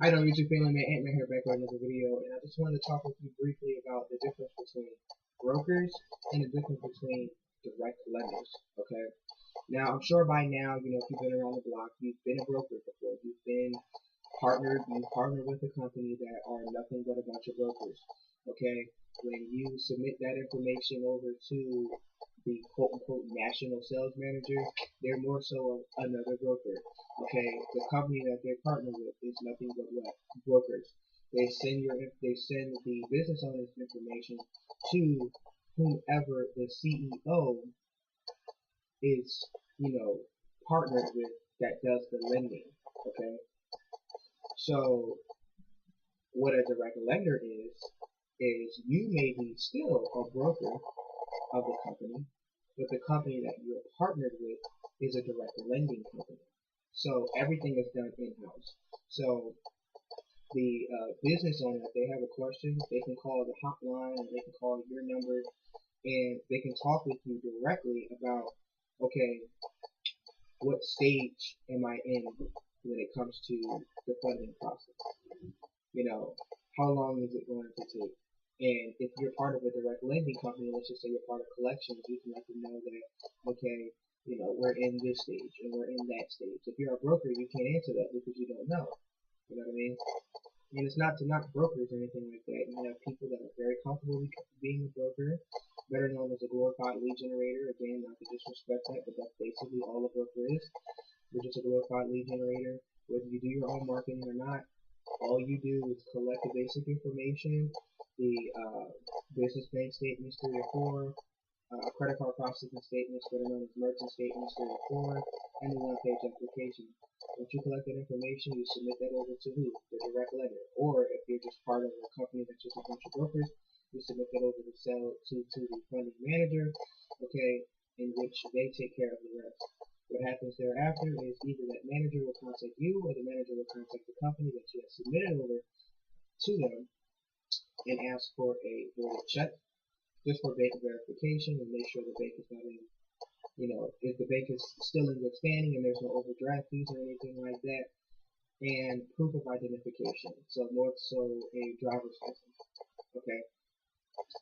I know YouTube family, man, Ant-Man here back with another video, and I just wanted to talk with you briefly about the difference between brokers and the difference between direct lenders, okay? Now, I'm sure by now, if you've been around the block, you've been a broker before, you've partnered with a company that are nothing but a bunch of brokers, okay? When you submit that information over to the quote-unquote national sales manager, they're more so another broker. Okay, the company that they're partnered with is nothing but what? Brokers. They send the business owner's information to whomever the CEO is, partnered with that does the lending. Okay, so what a direct lender is you may be still a broker of the company, but the company that you're partnered with is a direct lending company. So everything is done in-house. So the business owner, if they have a question, they can call the hotline or they can call your number and they can talk with you directly about, okay, what stage am I in when it comes to the funding process? How long is it going to take? And if you're part of a direct lending company, let's just say you're part of collections, you can let them know that, okay, we're in this stage and we're in that stage. If you're a broker, you can't answer that because you don't know. You know what I mean? And it's not to knock brokers or anything like that. You have people that are very comfortable with being a broker, better known as a glorified lead generator. Again, not to disrespect that, but that's basically all a broker is. You're just a glorified lead generator. Whether you do your own marketing or not, all you do is collect the basic information, the business bank statements 3 or 4, credit card processing statements, what are known as merchant statements 3 or 4, and the one-page application. Once you collect that information, you submit that over to who? The direct lender. Or if you're just part of a company that's just a bunch of brokers, you submit that over to the funding manager, okay, in which they take care of the rest. What happens thereafter is either that manager will contact you or the manager will contact the company that you have submitted over to them and ask for a voided check just for bank verification and make sure the bank is not in, if the bank is still in good standing and there's no overdraft fees or anything like that, and proof of identification. So more so a driver's license. Okay.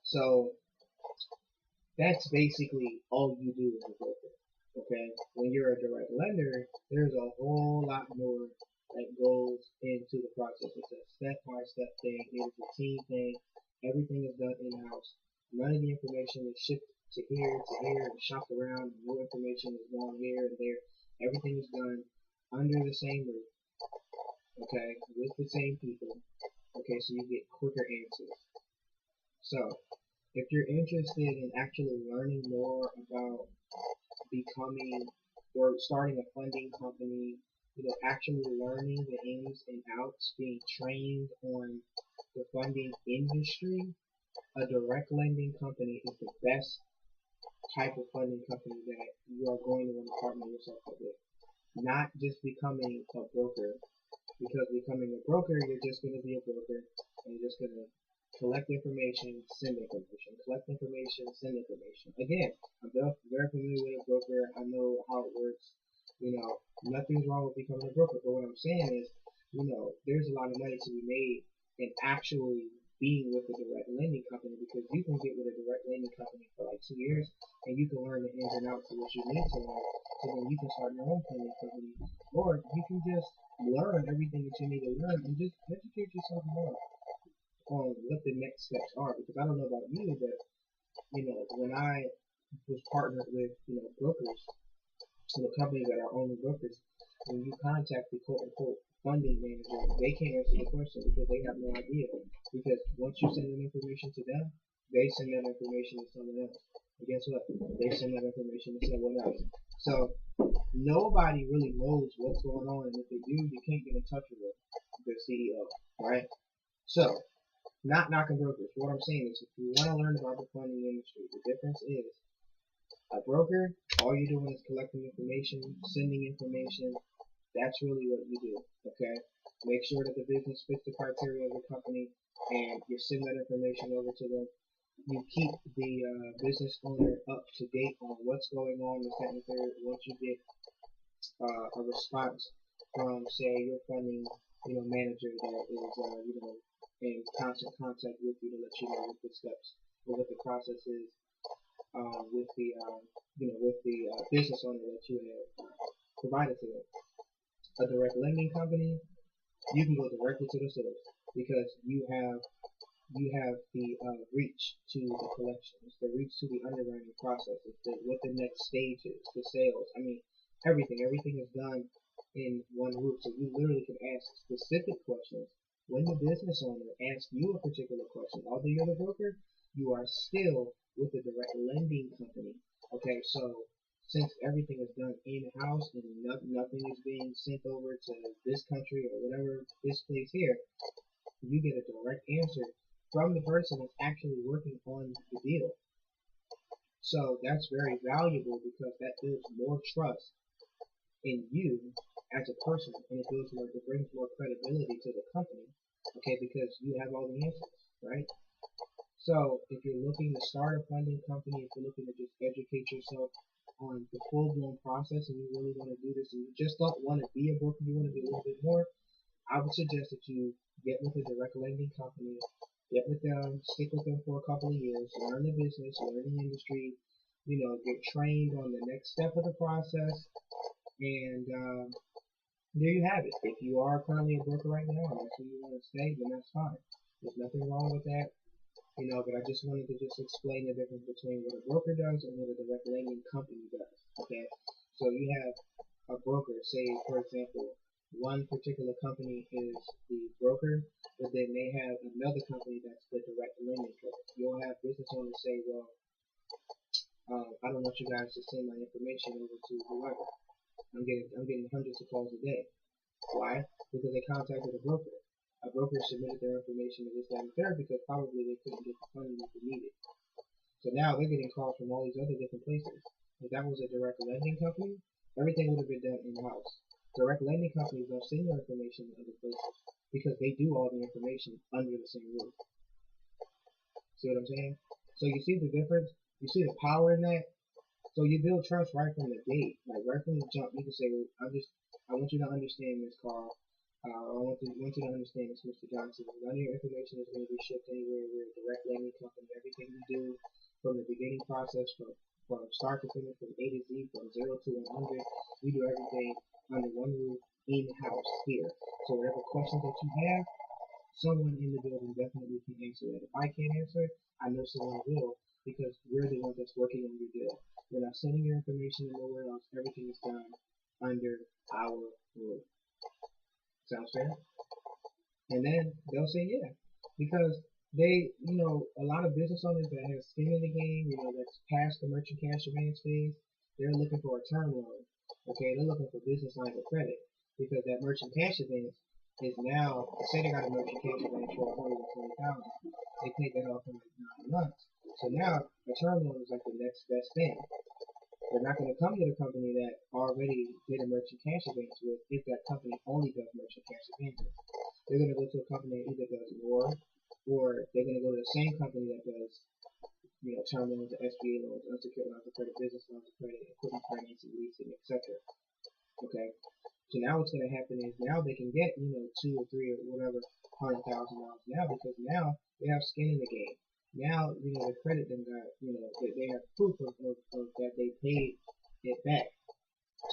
So that's basically all you do as a broker. Okay. When you're a direct lender, there's a whole lot more that goes into the process. It's a step-by-step thing. It is a team thing. Everything is done in-house. None of the information is shipped to here, and shopped around. No information is going here and there. Everything is done under the same roof, okay, with the same people, okay, so you get quicker answers. So, if you're interested in actually learning more about becoming or starting a funding company, actually learning the ins and outs, being trained on the funding industry, a direct lending company is the best type of funding company that you are going to want to partner yourself with. Not just becoming a broker, because becoming a broker, you're just going to be a broker and you're just going to collect information, send information, collect information, send information. Again, I'm very familiar with a broker. I know how it works. Nothing's wrong with becoming a broker, but what I'm saying is, there's a lot of money to be made in actually being with a direct lending company, because you can get with a direct lending company for like 2 years and you can learn the ins and outs of what you need to learn, so then you can start your own funding company, or you can just learn everything that you need to learn and just educate yourself more on what the next steps are. Because I don't know about you, but when I was partnered with brokers, the companies that are only brokers, when you contact the quote unquote funding manager, they can't answer the question because they have no idea. Because once you send that information to them, they send that information to someone else. And guess what? They send that information to someone else. So nobody really knows what's going on, and if they do, you can't get in touch with the CEO, right? So, not knocking brokers. What I'm saying is, if you want to learn about the funding industry, the difference is a broker, all you're doing is collecting information, sending information. That's really what you do, okay? Make sure that the business fits the criteria of the company, and you send that information over to them. You keep the business owner up to date on what's going on with that and third. Once you get a response from, say, your funding manager that is, in constant contact with you to let you know what the steps or what the process is, with the, business owner that you have provided to them. A direct lending company, you can go directly to the source because you have the reach to the collections, the reach to the underwriting process, what the next stage is, the sales. I mean, everything is done in one roof. So you literally can ask specific questions. When the business owner asks you a particular question, although you're the broker, you are still with the direct lending company. Okay, so since everything is done in-house and nothing is being sent over to this country or whatever this place here, you get a direct answer from the person that's actually working on the deal. So that's very valuable because that builds more trust in you as a person, and it brings more credibility to the company. Okay, because you have all the answers, right? So if you're looking to start a funding company, if you're looking to just educate yourself on the full-blown process, and you really want to do this, and you just don't want to be a broker, you want to be a little bit more, I would suggest that you get with a direct lending company, get with them, stick with them for a couple of years, learn the business, learn the industry, get trained on the next step of the process, and there you have it. If you are currently a broker right now and that's where you want to stay, then that's fine. There's nothing wrong with that, but I just wanted to just explain the difference between what a broker does and what a direct lending company does. Okay, so you have a broker, say for example, one particular company is the broker, but then they have another company that's the direct lending company. You'll have business owners say, well, I don't want you guys to send my information over to whoever. I'm getting hundreds of calls a day. Why? Because they contacted a broker. A broker submitted their information to this, that, and third because probably they couldn't get the funding that they needed. So now they're getting calls from all these other different places. If that was a direct lending company, everything would have been done in-house. Direct lending companies don't send their information to other places because they do all the information under the same roof. See what I'm saying? So you see the difference? You see the power in that? So you build trust right from the gate, like right from the jump. You can say, well, I want you to understand this, Carl. I want you to understand this, Mr. Johnson. None of your information is going to be shipped anywhere. We're a direct lending company. Everything we do from the beginning process, from start to finish, from A to Z, from 0 to 100, we do everything under one roof, in-house here. So whatever questions that you have, someone in the building definitely can answer that. If I can't answer it, I know someone will because we're the ones that's working on your deal. We're not sending your information to nowhere else. Everything is done under our roof. Sounds fair? And then they'll say yeah. Because a lot of business owners that have skin in the game, that's past the merchant cash advance phase, they're looking for a term loan. Okay, they're looking for business lines of credit. Because that merchant cash advance is now, say they got a merchant cash advance for $120,000. They take that off in like 9 months. So now a term loan is like the next best thing. They're not going to come to the company that already did a merchant cash advance with if that company only does merchant cash advances. They're going to go to a company that either does more, or they're going to go to the same company that does, term loans, SBA loans, unsecured lines of credit, business lines of credit, equipment financing, leasing, etc. Okay. So now what's going to happen is now they can get, 2 or 3 or whatever, $100,000 now because now they have skin in the game. Now, the credit them got, they have proof of that they paid it back.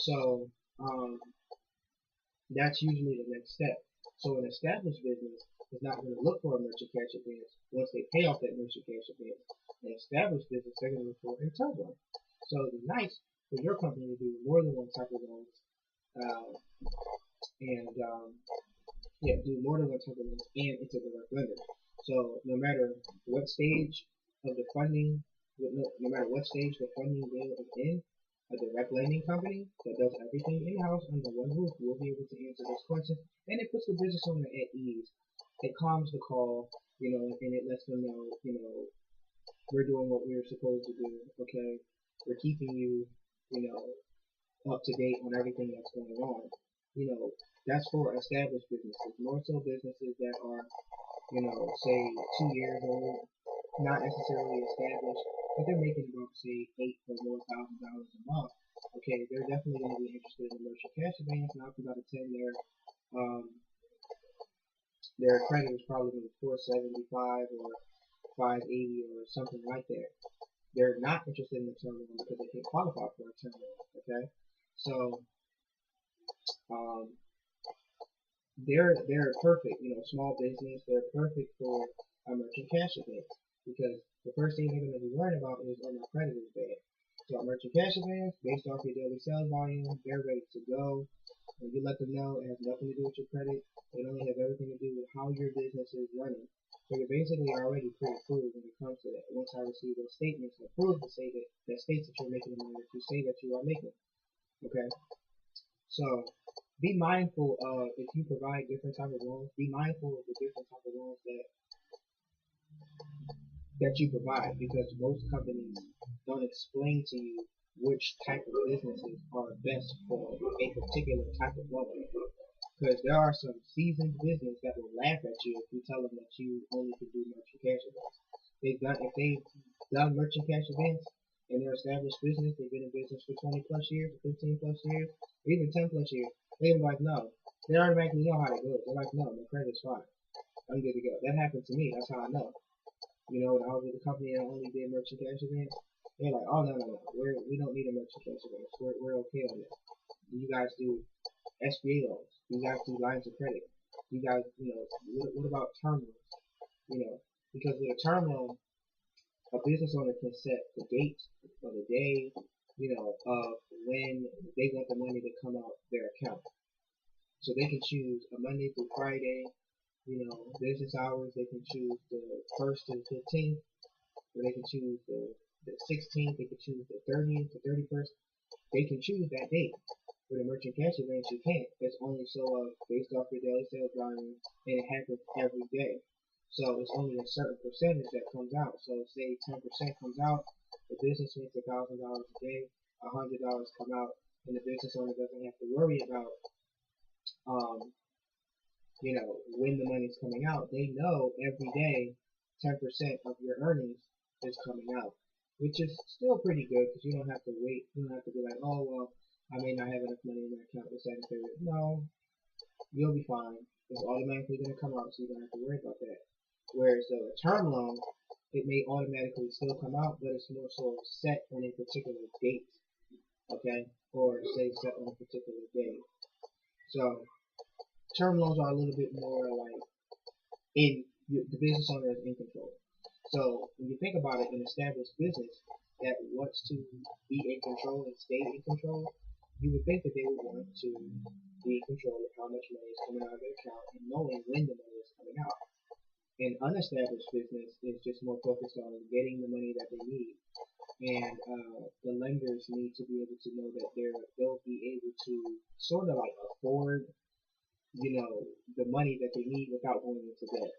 So, that's usually the next step. So an established business is not going to look for a merchant cash advance once they pay off that merchant cash advance. An established business, they're going to look for a term loan. So it's nice for your company to do more than one type of loans, do more than one type of loans, and it's a direct lender. So no matter what stage of the funding, no matter what stage the funding deal is in, a direct lending company that does everything in-house under one roof will be able to answer those questions, and it puts the business owner at ease. It calms the call, and it lets them know, we're doing what we're supposed to do, okay? We're keeping you, up to date on everything that's going on. That's for established businesses. More so businesses that are, say 2 years old, not necessarily established, but they're making about say $8,000 a month. Okay, they're definitely going to be interested in the merchant cash advance. 9 out of 10, they're their credit is probably 475 or 580 or something like that. They're not interested in the term loan because they can't qualify for a term loan. Okay, so um, they're perfect. You know, small business. They're perfect for a merchant cash advance because the first thing they're going to be worried about is, oh, my credit is bad. So a merchant cash advance, based off your daily sales volume, they're ready to go. When you let them know, it has nothing to do with your credit. It only has everything to do with how your business is running. So you're basically already pre-approved when it comes to that. Once I receive those statements approved to say that states that you're making the money that you say that you are making. Okay. So be mindful of, if you provide different type of loans, be mindful of the different type of loans that you provide, because most companies don't explain to you which type of businesses are best for a particular type of loan. Because there are some seasoned business that will laugh at you if you tell them that you only can do merchant cash events. If they've done merchant cash events and they're established business, they've been in business for 20 plus years, 15 plus years, or even 10 plus years, they're like, no. They automatically know how it goes. They're like, no, my credit's fine. I'm good to go. That happened to me. That's how I know. You know, when I was with a company that only did merchant cash events, they're like, oh, no. We don't need a merchant cash event. We're okay on that. You guys do SBA loans. You guys do lines of credit. You guys, you know, what about term loans? You know, because with a term loan, a business owner can set the date or the day, you know, of when they want the money to come out their account. So they can choose a Monday through Friday, you know, business hours. They can choose the 1st to the 15th, or they can choose the 16th. They can choose the 30th, the 31st. They can choose that date. With a merchant cash advance, you can't. It's only based off your daily sales volume, and it happens every day. So it's only a certain percentage that comes out. So say 10% comes out, the business makes $1,000 a day, $100 come out, and the business owner doesn't have to worry about, you know, when the money's coming out. They know every day 10% of your earnings is coming out, which is still pretty good because you don't have to wait. You don't have to be like, oh, well, I may not have enough money in my account this second period. No, you'll be fine. It's automatically going to come out, so you don't have to worry about that. Whereas a term loan, it may automatically still come out, but it's more so set on a particular date, okay? Or say set on a particular day. So term loans are a little bit more like the business owner is in control. So when you think about it, an established business that wants to be in control and stay in control, you would think that they would want to be in control of how much money is coming out of their account and knowing when the money is coming out. An unestablished business is just more focused on getting the money that they need, and the lenders need to be able to know that they'll be able to sort of like afford, you know, the money that they need without going into debt.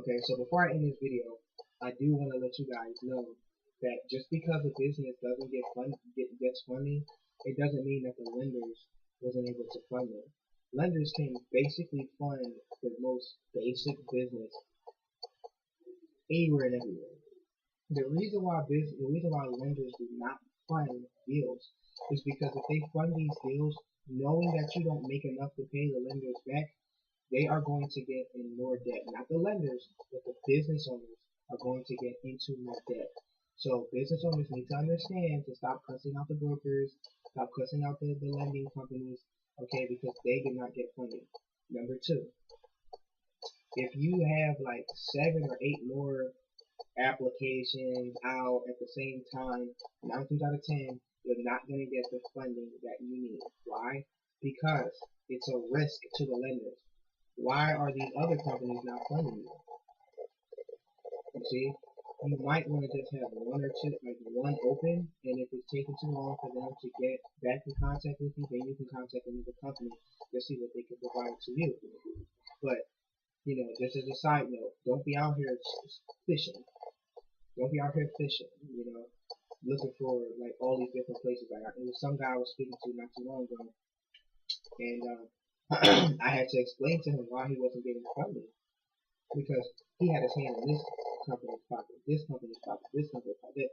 Okay, so before I end this video, I do want to let you guys know that just because a business doesn't gets funding, it doesn't mean that the lenders wasn't able to fund them. Lenders can basically fund the most basic business anywhere and everywhere. The reason why lenders do not fund deals is because if they fund these deals, knowing that you don't make enough to pay the lenders back, they are going to get in more debt. Not the lenders, but the business owners are going to get into more debt. So business owners need to understand to stop cussing out the brokers, stop cussing out the lending companies, okay, because they did not get funding. Number two, if you have like 7 or 8 more applications out at the same time, 9 times out of 10, you're not going to get the funding that you need. Why? Because it's a risk to the lenders. Why are these other companies not funding you? You see, you might want to just have one or two, like one open, and if it's taking too long for them to get back in contact with you, then you can contact another company to see what they can provide to you. But, you know, just as a side note, don't be out here fishing. Don't be out here fishing, you know, looking for like all these different places. Like there was some guy I was speaking to not too long ago, and I had to explain to him why he wasn't getting funding, because he had his hand in this company's pocket, this company's pocket, this company's pocket,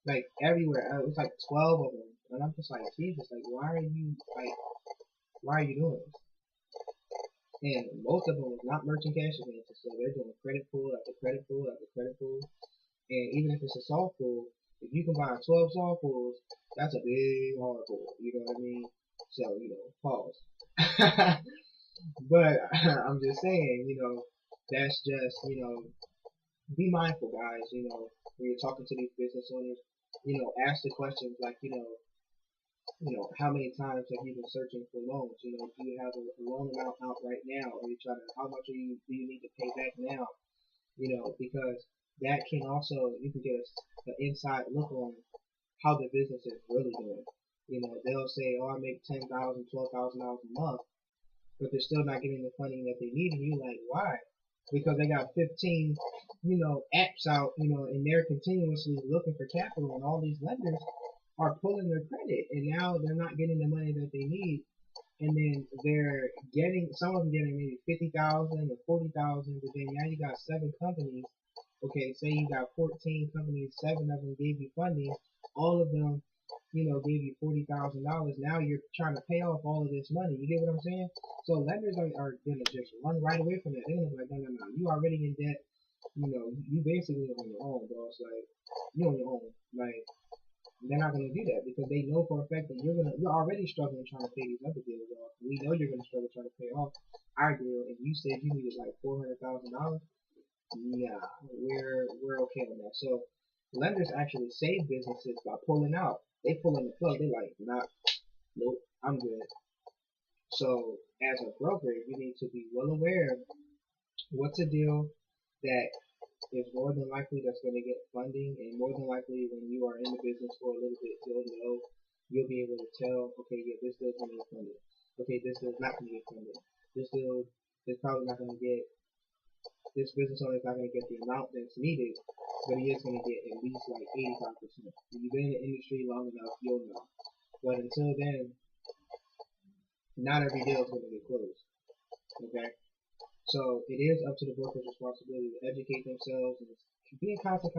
like everywhere. It was like 12 of them, and I'm just like, Jesus, like why are you doing this? And most of them is not merchant cash advances, so they're doing credit pull after credit pull after credit pull. And even if it's a soft pull, if you can buy 12 soft pulls, that's a big hard pull. You know what I mean? So, pause. But I'm just saying, that's just, be mindful, guys, when you're talking to these business owners, ask the questions like, how many times have you been searching for loans? Do you have a loan amount out right now? Or you trying to, how much do you need to pay back now? Because that can also, you can get an inside look on how the business is really doing. They'll say, oh, I make $10,000, $12,000 a month, but they're still not getting the funding that they need. And you're like, why? Because they got 15, apps out, and they're continuously looking for capital, and all these lenders are pulling their credit, and now they're not getting the money that they need. And then they're getting, some of them getting maybe 50,000 or 40,000, but then now you got 7 companies. Okay, say you got 14 companies, 7 of them gave you funding, all of them, gave you $40,000. Now you're trying to pay off all of this money. You get what I'm saying? So lenders are gonna just run right away from that. They're gonna be like, no, you already in debt. You basically on your own, boss. Like, you on your own. Like, they're not gonna do that because they know for a fact that you're already struggling trying to pay these other deals off. We know you're gonna struggle trying to pay off our deal, and you said you needed like $400,000. Nah, we're okay on that. So lenders actually save businesses by pulling out. They pull in the plug. They're like, nah, nope, I'm good. So as a broker, you need to be well aware of what's a deal that is more than likely that's going to get funding, and more than likely when you are in the business for a little bit, you'll be able to tell, okay, yeah, this deal's going to get funded. Okay, this deal's not going to get funded. This deal is probably not going to get, this business owner is not going to get the amount that's needed, but he is going to get at least like 85%. If you've been in the industry long enough, you'll know. But until then, not every deal is going to get closed. Okay? So it is up to the broker's responsibility to educate themselves and be in constant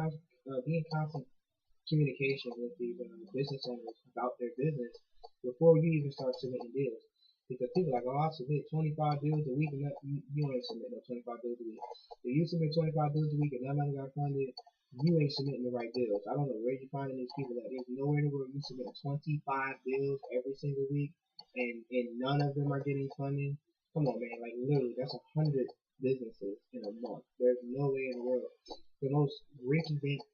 communication with these business owners about their business before you even start submitting deals. Because people are like, oh, I submit 25 deals a week, and you ain't submit no 25 deals a week. If you submit 25 deals a week and none of them got funded, you ain't submitting the right deals. I don't know where you're finding these people at. There's nowhere in the world you submit 25 deals every single week, and none of them are getting funding. Come on, man. Like, literally, that's 100 businesses in a month. There's no way in the world. The most rinky-dink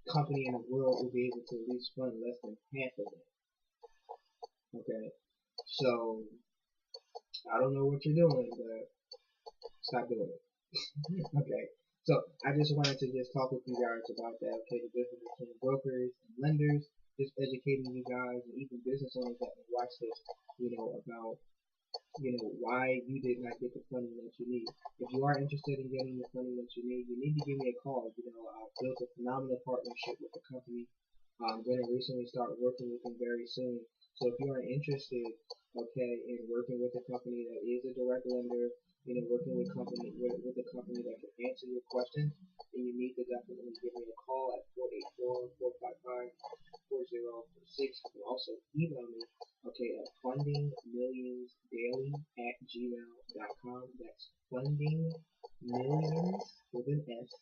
company in the world will be able to at least fund less than half of it. Okay? So, I don't know what you're doing, but stop doing it. Okay. So, I just wanted to just talk with you guys about that. Okay, the difference between brokers and lenders, just educating you guys and even business owners that may watch this, about why you did not get the funding that you need. If you are interested in getting the funding that you need to give me a call. I've built a phenomenal partnership with the company. I'm going to recently start working with them very soon. So if you are interested, okay, in working with a company that is a direct lender, working with a company that can answer your questions, then you need to definitely give me a call at 484-455-4046. You can also email me, okay, at fundingmillionsdaily@gmail.com. That's fundingmillions with an S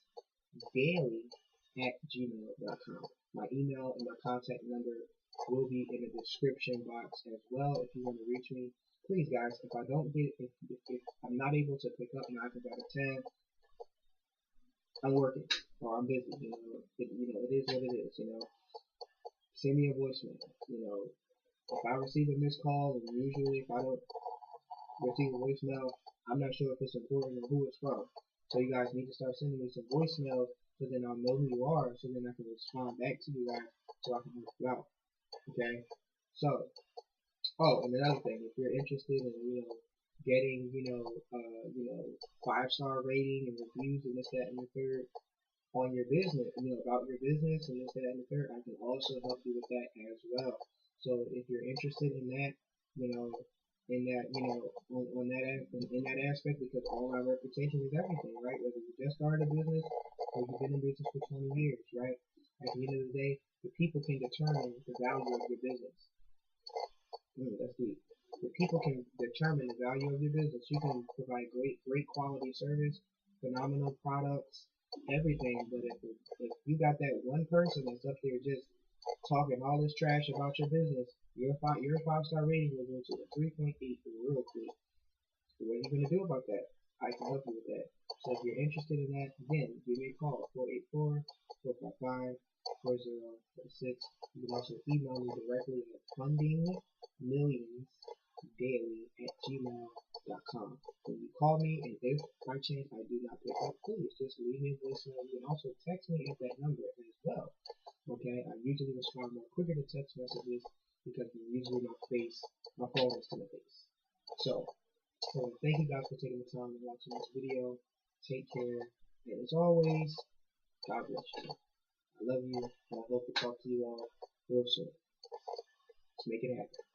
daily@gmail.com. My email and my contact number will be in the description box as well if you want to reach me. Please, guys, if I don't get, if I'm not able to pick up 9 times out of 10, I'm working or I'm busy. It is what it is. Send me a voicemail. If I receive a missed call, and usually if I don't receive a voicemail, I'm not sure if it's important or who it's from. So you guys need to start sending me some voicemails so then I'll know who you are, so then I can respond back to you guys so I can help you out. Okay? So, and another thing, if you're interested in, getting, 5-star rating and reviews and this, that, and the third on your business, about your business and this, that, and the third, I can also help you with that as well. So if you're interested in that, in that, on that, in that aspect, because all my reputation is everything, right? Whether you just started a business or you've been in business for 20 years, right? At the end of the day, the people can determine the value of your business. That's deep. The people can determine the value of your business. You can provide great quality service, phenomenal products, everything. But if you got that one person that's up there just talking all this trash about your business, your 5-star rating will go to a 3.8 real quick. So what are you gonna do about that? I can help you with that. So if you're interested in that, again, give me a call, 484-455-4046. You can also email me directly at fundingmillionsdaily@gmail.com. When you call me, and if by chance I do not pick up, please just leave me a voicemail. You can also text me at that number as well. Okay, I usually respond more quicker to text messages because usually my phone is to my face. So thank you guys for taking the time and watching this video. Take care, and as always, God bless you. I love you, and I hope to talk to you all real soon. Let's make it happen.